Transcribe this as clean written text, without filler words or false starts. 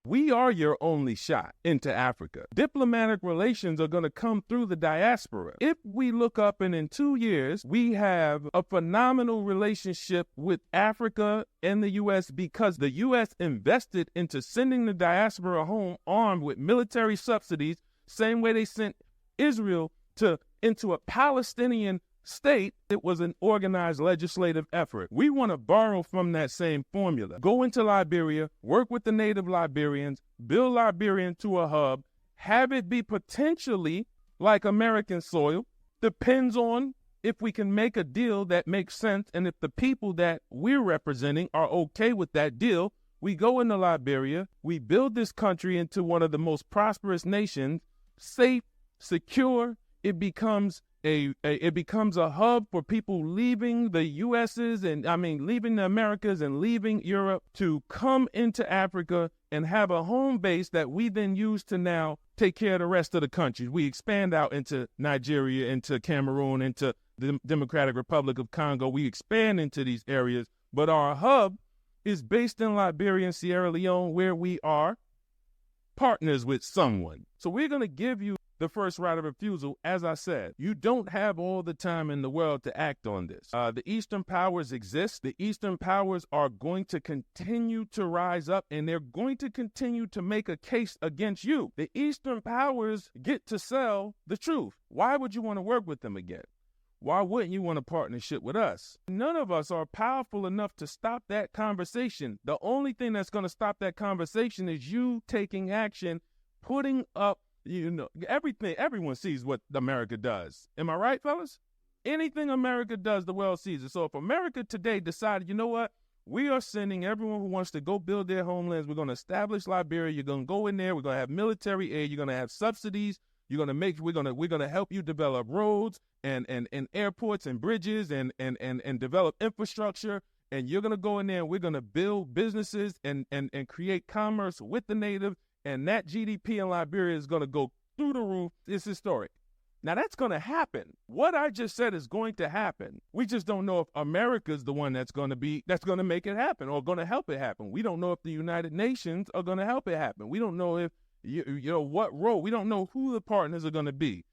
We are your only shot into Africa. Diplomatic relations are going to come through the diaspora. If we look up and in 2 years, we have a phenomenal relationship with Africa and the U.S. because the U.S. invested into sending the diaspora home armed with military subsidies, same way they sent Israel into a Palestinian state. It was an organized legislative effort. We want to borrow from that same formula. Go into Liberia, work with the native Liberians, build Liberia into a hub, have it be potentially like American soil. Depends on if we can make a deal that makes sense and if the people that we're representing are okay with that deal. We go into Liberia, we build this country into one of the most prosperous nations, safe, secure. It becomes a hub for people leaving the US's and leaving the Americas and leaving Europe to come into Africa and have a home base that we then use to now take care of the rest of the countries. We expand out into Nigeria, into Cameroon, into the Democratic Republic of Congo. We expand into these areas, but our hub is based in Liberia and Sierra Leone, where we are partners with someone. So we're going to give you the first right of refusal. As I said, you don't have all the time in the world to act on this. The Eastern powers exist. The Eastern powers are going to continue to rise up, and they're going to continue to make a case against you. The Eastern powers get to sell the truth. Why would you want to work with them again? Why wouldn't you want a partnership with us? None of us are powerful enough to stop that conversation. The only thing that's going to stop that conversation is you taking action, putting up everything. Everyone sees what America does. Am I right, fellas? Anything America does, the world sees it. So if America today decided, you know what? We are sending everyone who wants to go build their homelands. We're going to establish Liberia. You're going to go in there. We're going to have military aid. You're going to have subsidies. We're going to help you develop roads and airports and bridges and develop infrastructure. And you're going to go in there and we're going to build businesses and create commerce with the native. And that GDP in Liberia is going to go through the roof. It's historic. Now, that's going to happen. What I just said is going to happen. We just don't know if America's the one that's going to make it happen or going to help it happen. We don't know if the United Nations are going to help it happen. We don't know if, what role. We don't know who the partners are going to be.